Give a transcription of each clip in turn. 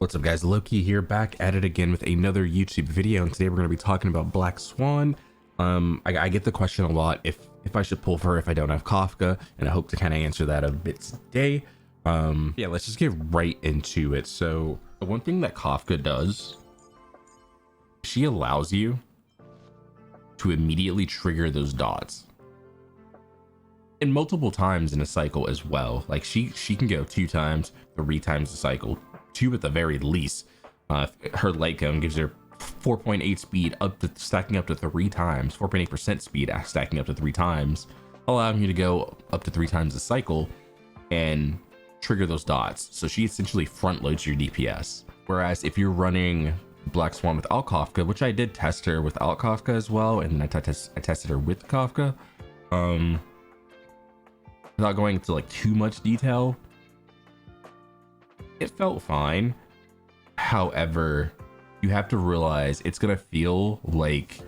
What's up guys, Loki here, back at it again with another YouTube video, and today we're going to be talking about Black Swan. I get the question a lot if I should pull for her if I don't have Kafka, and I hope to kind of answer that a bit today. Yeah, let's just get right into it. So the one thing that Kafka does, she allows you to immediately trigger those dots. And multiple times in a cycle as well. Like she can go 2 times, 3 times a cycle, 2 at the very least. Her light cone gives her 4.8 speed up to stacking up to 3 times, 4.8% speed stacking up to 3 times, allowing you to go up to 3 times a cycle and trigger those dots. So she essentially front loads your DPS. Whereas if you're running Black Swan without Kafka, which I did test her without Kafka as well, and I tested her with Kafka, without going into like too much detail, it felt fine. However, you have to realize it's gonna feel like,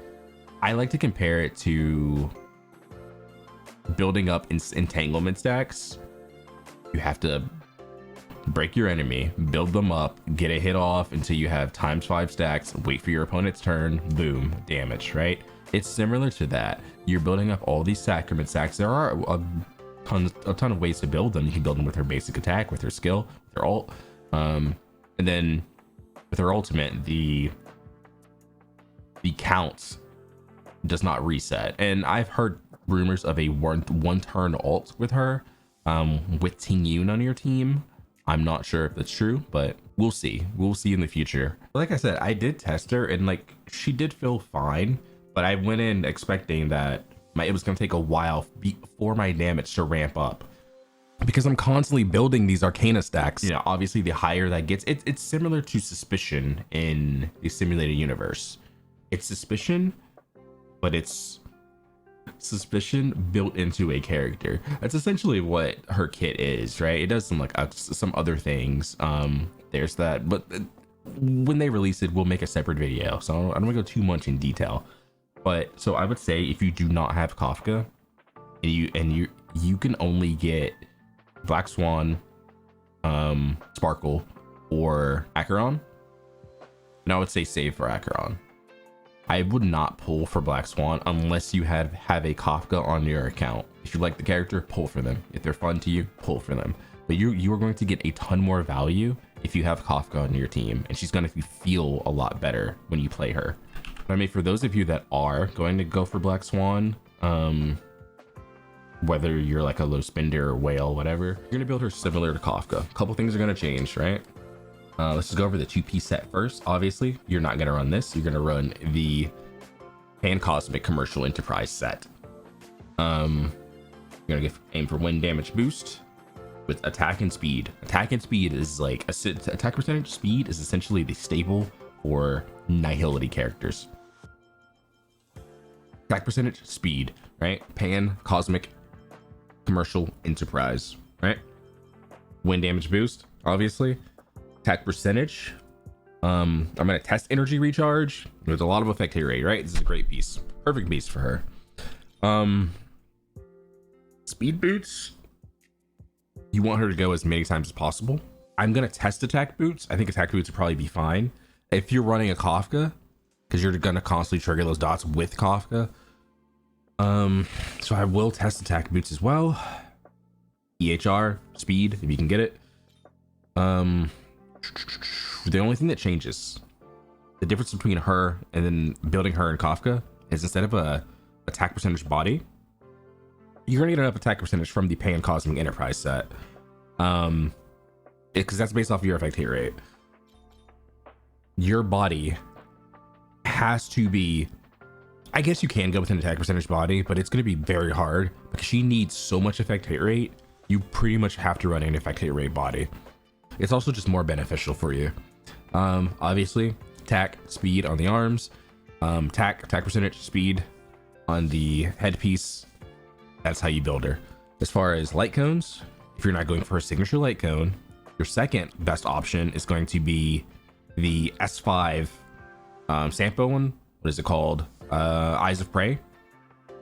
I like to compare it to building up entanglement stacks. You have to break your enemy, build them up, get a hit off until you have ×5 stacks, wait for your opponent's turn, boom, damage, right? It's similar to that. You're building up all these sacrament stacks. There are a ton of ways to build them. You can build them with her basic attack, with her skill, with her ult, and then with her ultimate, the count does not reset. And I've heard rumors of a one turn ult with her, with Ting Yun on your team. I'm not sure if that's true, but we'll see in the future. Like I said, I did test her and like she did feel fine, but I went in expecting that it was going to take a while for my damage to ramp up, because I'm constantly building these Arcana stacks. You know, obviously the higher that gets, it's similar to Suspicion in the simulated universe. It's Suspicion, but it's Suspicion built into a character. That's essentially what her kit is, right? It does some like some other things. There's that, but when they release it, we'll make a separate video, so I don't want to go too much in detail. But so I would say if you do not have Kafka, and you can only get Black Swan, Sparkle, or Acheron, and I would say save for Acheron. I would not pull for Black Swan unless you have a Kafka on your account. If you like the character, pull for them. If they're fun to you, pull for them. But you are going to get a ton more value if you have Kafka on your team, and she's going to feel a lot better when you play her. I mean, for those of you that are going to go for Black Swan, whether you're like a low spender or whale, whatever, you're going to build her similar to Kafka. A couple things are going to change, right? Let's just go over the 2P set first. Obviously, you're not going to run this. You're going to run the Pan Cosmic Commercial Enterprise set. You're going to aim for wind damage boost with attack and speed. Attack and speed is like attack percentage. Speed is essentially the staple for Nihility characters. Attack percentage, speed, right? Pan Cosmic Commercial Enterprise, right? Wind damage boost, obviously. Attack percentage. I'm gonna test energy recharge. There's a lot of effect here, right? This is a great piece, perfect piece for her. Speed boots, you want her to go as many times as possible. I'm gonna test attack boots. I think attack boots would probably be fine if you're running a Kafka, because you're gonna constantly trigger those dots with Kafka. So I will test attack boots as well. EHR, speed, if you can get it. The only thing that changes, the difference between her and then building her in Kafka, is instead of a attack percentage body, you're gonna get enough attack percentage from the Pan Cosmic Enterprise set. Because that's based off of your effect hit rate. Your body has to be, I guess you can go with an attack percentage body, but it's going to be very hard because she needs so much effect hit rate. You pretty much have to run an effect hit rate body. It's also just more beneficial for you. Obviously, attack, speed on the arms, attack percentage, speed on the headpiece. That's how you build her. As far as light cones, if you're not going for a signature light cone, your second best option is going to be the S5 Sampo one. What is it called? Eyes of Prey.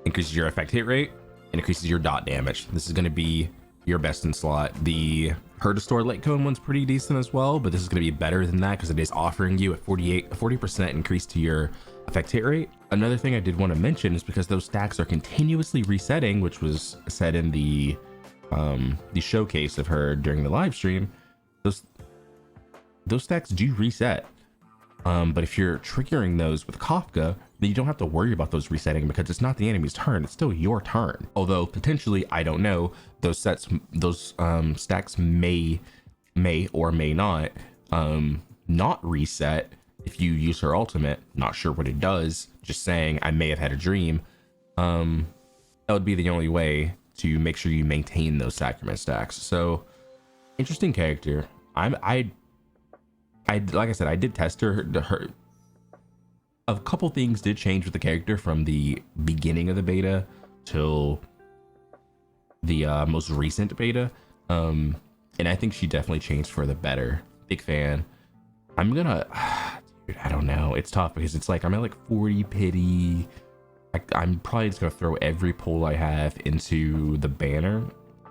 Increases your effect hit rate and increases your dot damage. This is going to be your best in slot. The Her to Store Late Cone one's pretty decent as well, but this is going to be better than that because it is offering you a 40% increase to your effect hit rate. Another thing I did want to mention is because those stacks are continuously resetting, which was said in the showcase of her during the live stream, those stacks do reset. But if you're triggering those with Kafka, then you don't have to worry about those resetting because it's not the enemy's turn, it's still your turn. Although potentially, I don't know, those stacks may or may not reset if you use her ultimate. Not sure what it does, just saying I may have had a dream. That would be the only way to make sure you maintain those sacrament stacks. So interesting character. Like I said, I did test her. A couple things did change with the character from the beginning of the beta till the most recent beta. And I think she definitely changed for the better. Big fan. I'm gonna, dude, I don't know. It's tough because it's like, I'm at like 40 pity. I'm probably just gonna throw every pull I have into the banner.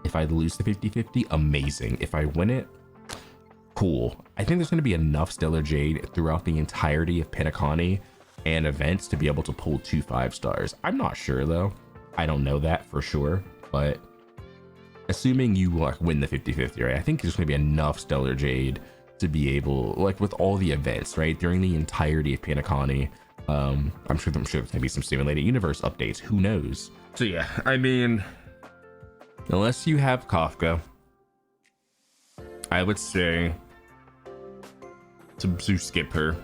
If I lose the 50-50, amazing. If I win it, cool. I think there's going to be enough Stellar Jade throughout the entirety of Penacony and events to be able to pull 2 5-stars. I'm not sure though. I don't know that for sure, but assuming you like win the 50-50, right? I think there's going to be enough Stellar Jade to be able, like with all the events, right? During the entirety of Penacony. I'm sure there's going to be some simulated universe updates. Who knows? So yeah, I mean, unless you have Kafka, I would say to skip her.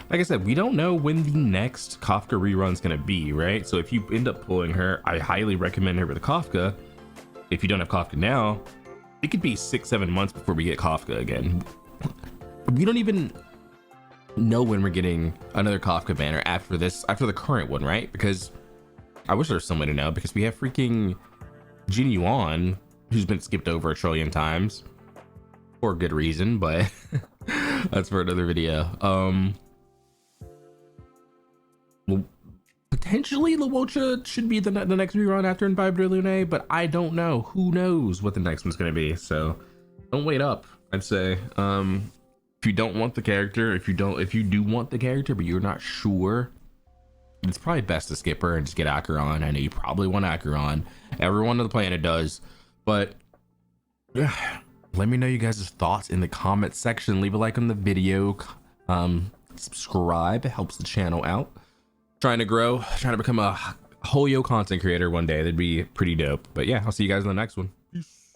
Like I said, we don't know when the next Kafka rerun's gonna be, right? So if you end up pulling her, I highly recommend her with Kafka. If you don't have Kafka now, it could be 6-7 months before we get Kafka again. We don't even know when we're getting another Kafka banner after the current one, right? Because I wish there was some way to know, because we have freaking Jin Yuan, who's been skipped over a trillion times for good reason, but that's for another video. Well, potentially Luocha should be the next rerun after Imbibe de Lune, but I don't know. Who knows what the next one's gonna be? So don't wait up, I'd say. If you don't want the character, if you do want the character but you're not sure, it's probably best to skip her and just get Acheron. I know you probably want Acheron. Everyone on the planet does, but yeah, let me know you guys' thoughts in the comment section. Leave a like on the video, subscribe, it helps the channel out. Trying to grow, trying to become a Hoyo content creator one day. That'd be pretty dope. But yeah, I'll see you guys in the next one. Peace.